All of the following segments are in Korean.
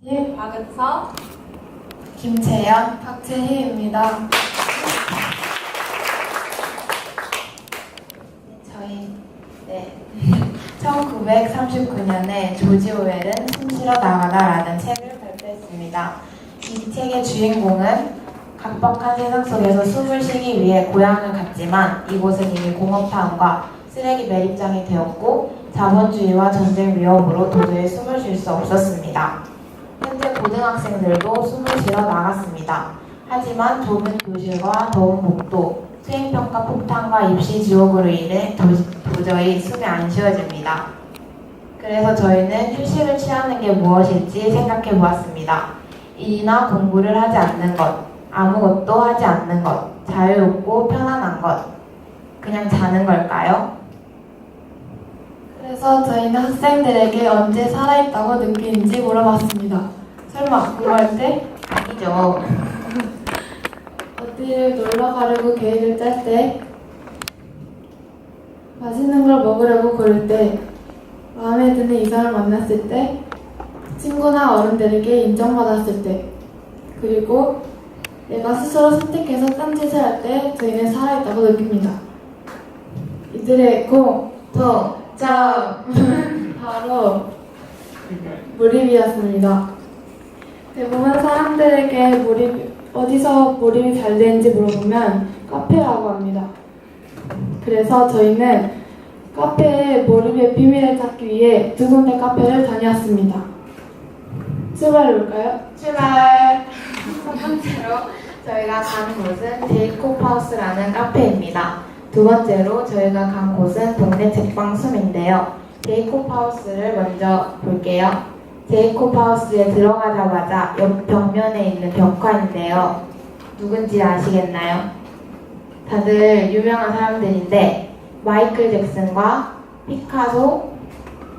박은서, 김채연, 박채희입니다. 저희 1939년에 조지 오웰은 숨쉬러 나가다라는 책을 발표했습니다. 이 책의 주인공은 각박한 세상 속에서 숨을 쉬기 위해 고향을 갔지만 이곳은 이미 공업화함과 쓰레기 매립장이 되었고 자본주의와 전쟁 위협으로 도저히 숨을 쉴 수 없었습니다. 현재 고등학생들도 숨을 쉬러 나갔습니다. 하지만 좁은 교실과 더운 복도, 수행평가 폭탄과 입시 지옥으로 인해 도저히 숨이 안 쉬어집니다. 그래서 저희는 휴식을 취하는 게 무엇일지 생각해 보았습니다. 일이나 공부를 하지 않는 것, 아무것도 하지 않는 것, 자유롭고 편안한 것, 그냥 자는 걸까요? 그래서 저희는 학생들에게 언제 살아있다고 느끼는지 물어봤습니다. 설마 공부할 때? 아니죠. 어디를 놀러 가려고 계획을 짤 때? 맛있는 걸 먹으려고 고를 때? 마음에 드는 이성을 만났을 때? 친구나 어른들에게 인정받았을 때? 그리고 내가 스스로 선택해서 딴짓을 할 때 저희는 살아있다고 느낍니다. 이들의 공통점 바로 몰입이었습니다. 대부분 사람들에게 어디서 몰입이 잘 되는지 물어보면 카페라고 합니다. 그래서 저희는 카페의 몰입의 비밀을 찾기 위해 두 군데 카페를 다녔습니다. 출발해볼까요? 출발! 첫 번째로 저희가 간 곳은 제이콥하우스라는 카페입니다. 두 번째로 저희가 간 곳은 동네 책방 숨인데요. 제이콥하우스를 먼저 볼게요. 제이콥하우스에 들어가자마자 옆 벽면에 있는 벽화인데요. 누군지 아시겠나요? 다들 유명한 사람들인데 마이클 잭슨과 피카소,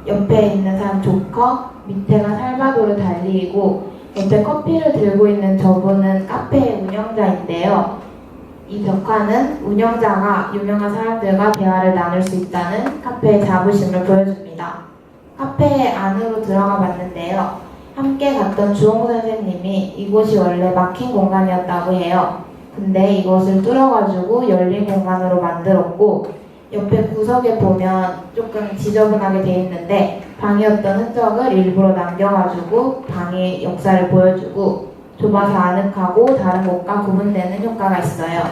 옆에 있는 사람 조커, 밑에가 살바도르 달리이고 옆에 커피를 들고 있는 저분은 카페의 운영자인데요. 이 벽화는 운영자가 유명한 사람들과 대화를 나눌 수 있다는 카페의 자부심을 보여줍니다. 카페 안으로 들어가 봤는데요. 함께 갔던 주홍 선생님이 이곳이 원래 막힌 공간이었다고 해요. 근데 이것을 뚫어가지고 열린 공간으로 만들었고 옆에 구석에 보면 조금 지저분하게 돼 있는데 방이었던 흔적을 일부러 남겨가지고 방의 역사를 보여주고 좁아서 아늑하고 다른 곳과 구분되는 효과가 있어요.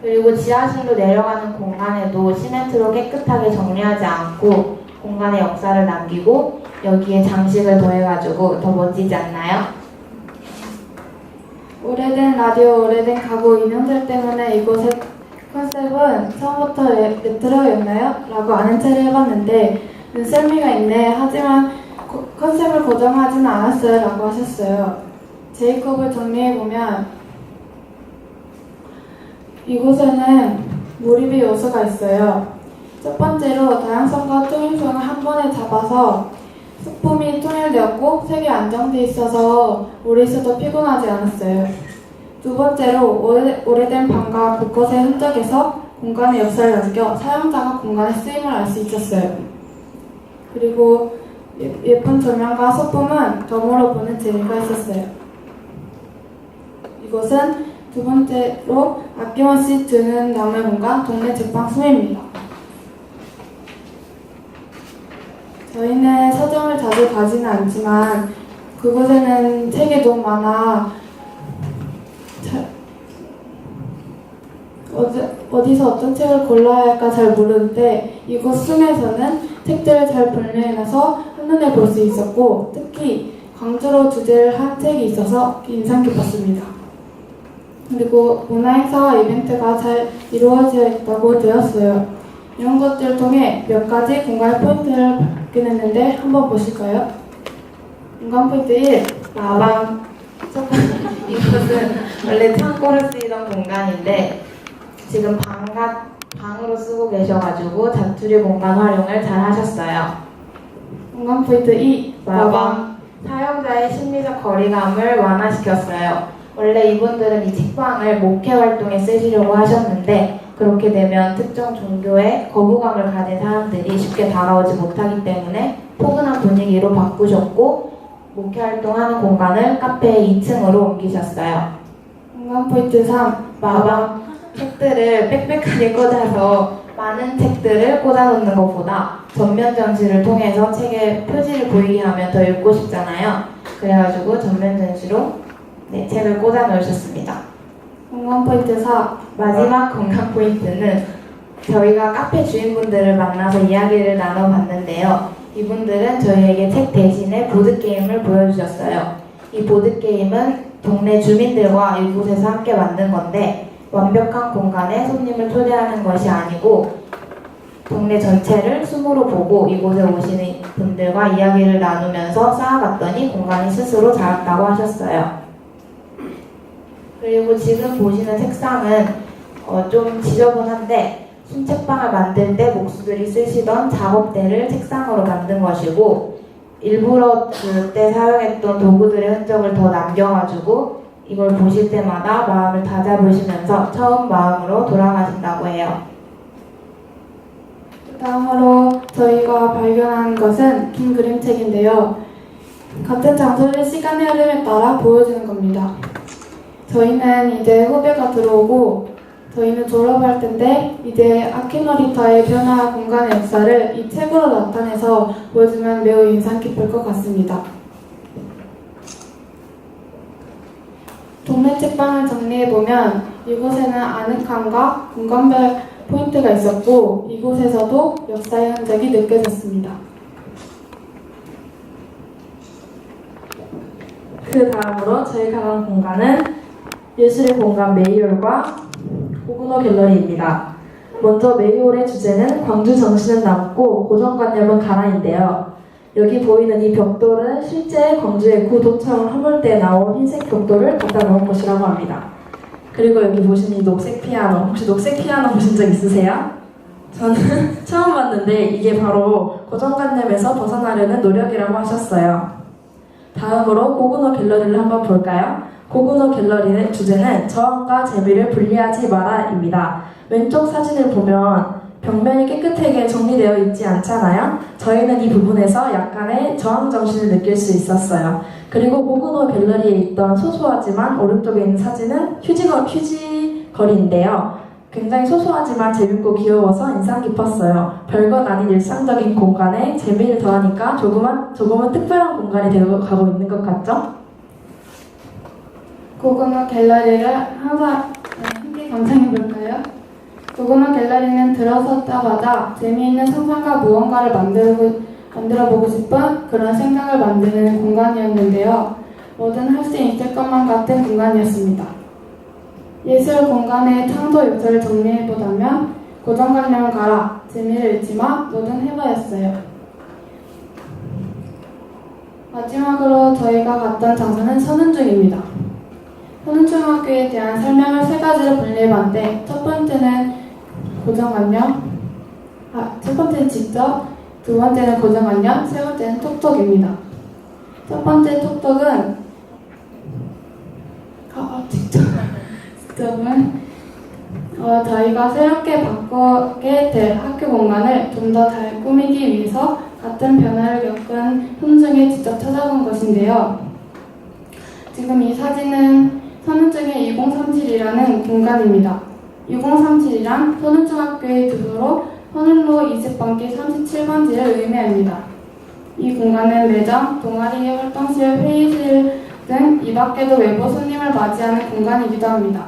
그리고 지하실로 내려가는 공간에도 시멘트로 깨끗하게 정리하지 않고 공간의 역사를 남기고 여기에 장식을 더해가지고 더 멋지지 않나요? 오래된 라디오, 오래된 가구 인형들 때문에 이곳의 컨셉은 처음부터 레트로였나요? 라고 아는 체를 해봤는데 눈썰미가 있네. 하지만 컨셉을 고정하지는 않았어요. 라고 하셨어요. 제이콥을 정리해보면 이곳에는 몰입의 요소가 있어요. 첫 번째로 다양성과 통일성을 한 번에 잡아서 소품이 통일되었고 색이 안정돼 있어서 오래 있어도 피곤하지 않았어요. 두 번째로 오래된 방과 곳곳의 흔적에서 공간의 역사를 남겨 사용자가 공간의 쓰임을 알 수 있었어요. 그리고 예쁜 조명과 소품은 덤으로 보는 재미가 있었어요. 이곳은 두 번째로 아낌없이 드는 남의 공간 동네 책방 숨입니다. 저희는 서점을 자주 가지는 않지만 그곳에는 책이 너무 많아 어디서 어떤 책을 골라야 할까 잘 모르는데 이곳 숨에서는 책들을 잘 분류해놔서 한눈에 볼 수 있었고 특히 강주로 주제를 한 책이 있어서 인상 깊었습니다. 그리고 문화행사와 이벤트가 잘 이루어져 있다고 들었어요. 이런 것들을 통해 몇 가지 공간 포인트를 발견했는데 한번 보실까요? 공간 포인트 1. 라방. 이곳은 원래 창고로 쓰이던 공간인데 지금 방으로 쓰고 계셔가지고 자투리 공간 활용을 잘 하셨어요. 공간 포인트 2. 라방. 사용자의 심리적 거리감을 완화시켰어요. 원래 이분들은 이 책방을 목회 활동에 쓰시려고 하셨는데 그렇게 되면 특정 종교에 거부감을 가진 사람들이 쉽게 다가오지 못하기 때문에 포근한 분위기로 바꾸셨고 목회 활동하는 공간을 카페 2층으로 옮기셨어요. 공간 포인트 3. 마법 책들을 빽빽하게 꽂아서 많은 책들을 꽂아놓는 것보다 전면 전시를 통해서 책의 표지를 보이게 하면 더 읽고 싶잖아요. 그래가지고 전면 전시로 책을 꽂아 놓으셨습니다. 공간 포인트 4. 마지막 공간 포인트는 저희가 카페 주인분들을 만나서 이야기를 나눠봤는데요. 이분들은 저희에게 책 대신에 보드게임을 보여주셨어요. 이 보드게임은 동네 주민들과 이곳에서 함께 만든 건데 완벽한 공간에 손님을 초대하는 것이 아니고 동네 전체를 숨으로 보고 이곳에 오시는 분들과 이야기를 나누면서 쌓아갔더니 공간이 스스로 자랐다고 하셨어요. 그리고 지금 보시는 책상은 좀 지저분한데 순책방을 만들 때 목수들이 쓰시던 작업대를 책상으로 만든 것이고 일부러 그때 사용했던 도구들의 흔적을 더 남겨가지고 이걸 보실 때마다 마음을 다잡으시면서 처음 마음으로 돌아가신다고 해요. 다음으로 저희가 발견한 것은 긴 그림책인데요. 같은 장소를 시간의 흐름에 따라 보여주는 겁니다. 저희는 이제 후배가 들어오고 저희는 졸업할 텐데 이제 아키노리타의 변화 공간의 역사를 이 책으로 나타내서 보여주면 매우 인상 깊을 것 같습니다. 동네 책방을 정리해보면 이곳에는 아늑함과 공간별 포인트가 있었고 이곳에서도 역사의 흔적이 느껴졌습니다. 그 다음으로 저희가 간 공간은 예술의 공간 메이홀과 고구노 갤러리입니다. 먼저 메이홀의 주제는 광주 정신은 남고 고정관념은 가라인데요. 여기 보이는 이 벽돌은 실제 광주의 구 도청 화물대에 나온 흰색 벽돌을 갖다 놓은 곳이라고 합니다. 그리고 여기 보시는 이 녹색 피아노, 혹시 녹색 피아노 보신 적 있으세요? 저는 처음 봤는데 이게 바로 고정관념에서 벗어나려는 노력이라고 하셨어요. 다음으로 고구노 갤러리를 한번 볼까요? 고구노 갤러리의 주제는 저항과 재미를 분리하지 마라입니다. 왼쪽 사진을 보면 벽면이 깨끗하게 정리되어 있지 않잖아요? 저희는 이 부분에서 약간의 저항 정신을 느낄 수 있었어요. 그리고 고구노 갤러리에 있던 소소하지만 오른쪽에 있는 사진은 휴지거리인데요. 굉장히 소소하지만 재밌고 귀여워서 인상 깊었어요. 별것 아닌 일상적인 공간에 재미를 더하니까 조금은 특별한 공간이 되어가고 있는 것 같죠? 고구마 갤러리를 함께 감상해볼까요? 고구마 갤러리는 들어섰자마자 재미있는 상상과 무언가를 만들어보고 싶은 그런 생각을 만드는 공간이었는데요. 뭐든 할 수 있을 것만 같은 공간이었습니다. 예술 공간의 창조 요소를 정리해보자면 고정관념 가라, 재미를 잃지 마, 뭐든 해봐였어요. 마지막으로 저희가 갔던 장소는 선운중입니다. 선운중학교에 대한 설명을 세 가지로 분류해봤는데 첫 번째는 첫 번째는 직접, 두 번째는 고정관념, 세 번째는 톡톡입니다. 첫 번째 톡톡은 직접은 저희가 새롭게 바꾸게 될 학교 공간을 좀 더 잘 꾸미기 위해서 같은 변화를 겪은 선운중에 직접 찾아본 것인데요. 지금 이 사진은 선운중의 2037이라는 공간입니다. 2037이란 선운중학교의 주소로 선운로 20번길 37번지를 의미합니다. 이 공간은 매점, 동아리 활동실, 회의실 등 이 밖에도 외부 손님을 맞이하는 공간이기도 합니다.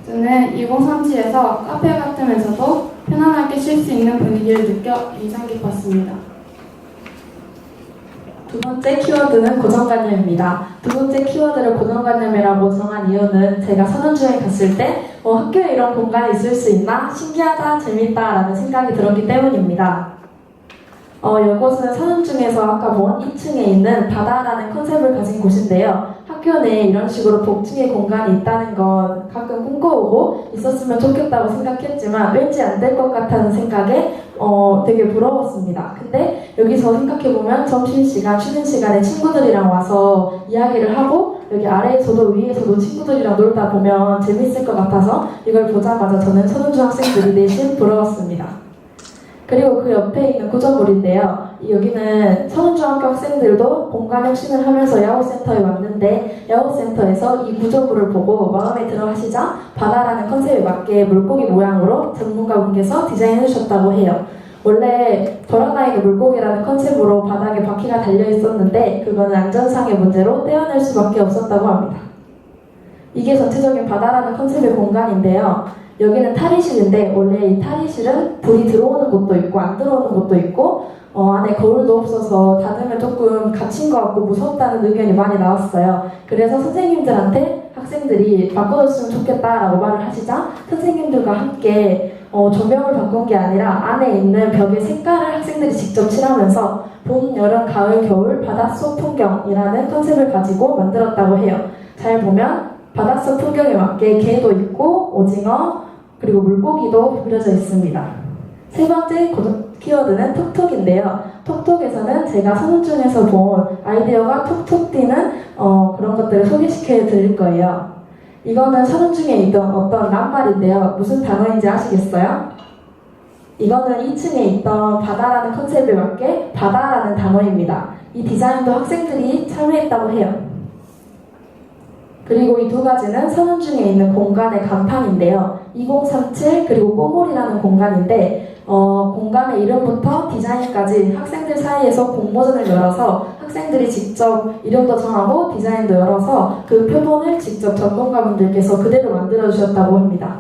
저는 2037에서 카페 같으면서도 편안하게 쉴 수 있는 분위기를 느껴 인상 깊었습니다. 두 번째 키워드는 고정관념입니다. 두 번째 키워드를 고정관념이라고 정한 이유는 제가 선운중에 갔을 때 학교에 이런 공간이 있을 수 있나? 신기하다, 재밌다 라는 생각이 들었기 때문입니다. 이곳은 선운중에서 아까 본 2층에 있는 바다라는 컨셉을 가진 곳인데요. 학교 내에 이런 식으로 복층의 공간이 있다는 건 가끔 꿈꿔오고 있었으면 좋겠다고 생각했지만 왠지 안 될 것 같다는 생각에 되게 부러웠습니다. 근데 여기서 생각해보면 점심시간, 쉬는 시간에 친구들이랑 와서 이야기를 하고 여기 아래에서도 위에서도 친구들이랑 놀다 보면 재밌을 것 같아서 이걸 보자마자 저는 선운중 학생들이 내심 부러웠습니다. 그리고 그 옆에 있는 구조물인데요. 여기는 서른중학교 학생들도 공간 혁신을 하면서 야호센터에 왔는데 야호센터에서 이 구조물을 보고 마음에 들어 하시자 바다라는 컨셉에 맞게 물고기 모양으로 전문가분께서 디자인해 주셨다고 해요. 원래 돌아다니는 물고기라는 컨셉으로 바닥에 바퀴가 달려 있었는데 그거는 안전상의 문제로 떼어낼 수밖에 없었다고 합니다. 이게 전체적인 바다라는 컨셉의 공간인데요. 여기는 탈의실인데 원래 이 탈의실은 불이 들어오는 곳도 있고 안 들어오는 곳도 있고 안에 거울도 없어서 닫으면 조금 갇힌 것 같고 무섭다는 의견이 많이 나왔어요. 그래서 선생님들한테 학생들이 바꿔줬으면 좋겠다라고 말을 하시자 선생님들과 함께 조명을 바꾼 게 아니라 안에 있는 벽의 색깔을 학생들이 직접 칠하면서 봄, 여름, 가을, 겨울, 바닷속 풍경이라는 컨셉을 가지고 만들었다고 해요. 잘 보면 바닷속 풍경에 맞게 개도 있고 오징어 그리고 물고기도 그려져 있습니다. 세 번째 키워드는 톡톡인데요. 톡톡에서는 제가 서른중에서 본 아이디어가 톡톡 뛰는 그런 것들을 소개시켜 드릴 거예요. 이거는 서른중에 있던 어떤 낱말인데요. 무슨 단어인지 아시겠어요? 이거는 2층에 있던 바다라는 컨셉에 맞게 바다라는 단어입니다. 이 디자인도 학생들이 참여했다고 해요. 그리고 이 두 가지는 서른중에 있는 공간의 간판인데요. 2037 그리고 꼬물이라는 공간인데 공간의 이름부터 디자인까지 학생들 사이에서 공모전을 열어서 학생들이 직접 이름도 정하고 디자인도 열어서 그 표본을 직접 전문가분들께서 그대로 만들어주셨다고 합니다.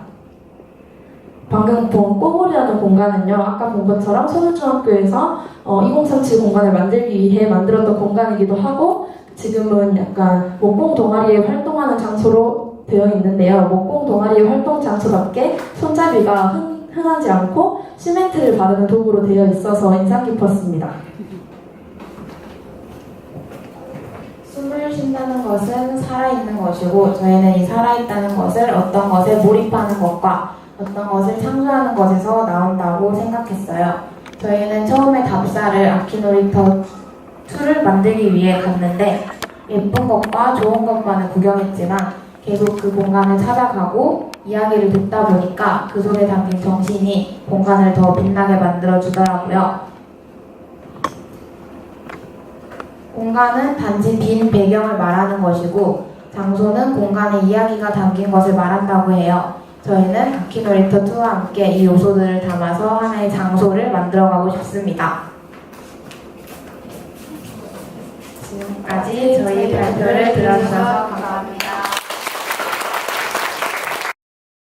방금 본 꼬물이라는 공간은요. 아까 본 것처럼 서울중학교에서 2037 공간을 만들기 위해 만들었던 공간이기도 하고 지금은 약간 목공 동아리에 활동하는 장소로 되어 있는데요. 목공 동아리의 활동 장소답게 손잡이가 흔하지 않고 시멘트를 바르는 도구로 되어 있어서 인상 깊었습니다. 숨을 쉰다는 것은 살아있는 것이고 저희는 이 살아있다는 것을 어떤 것에 몰입하는 것과 어떤 것을 창조하는 것에서 나온다고 생각했어요. 저희는 처음에 답사를 아키놀이터 2를 만들기 위해 갔는데 예쁜 것과 좋은 것만을 구경했지만 계속 그 공간을 찾아가고 이야기를 듣다 보니까 그 속에 담긴 정신이 공간을 더 빛나게 만들어주더라고요. 공간은 단지 빈 배경을 말하는 것이고 장소는 공간의 이야기가 담긴 것을 말한다고 해요. 저희는 아키놀이터 2와 함께 이 요소들을 담아서 하나의 장소를 만들어가고 싶습니다. 지금까지 저희 발표를 들어주셔서 감사합니다.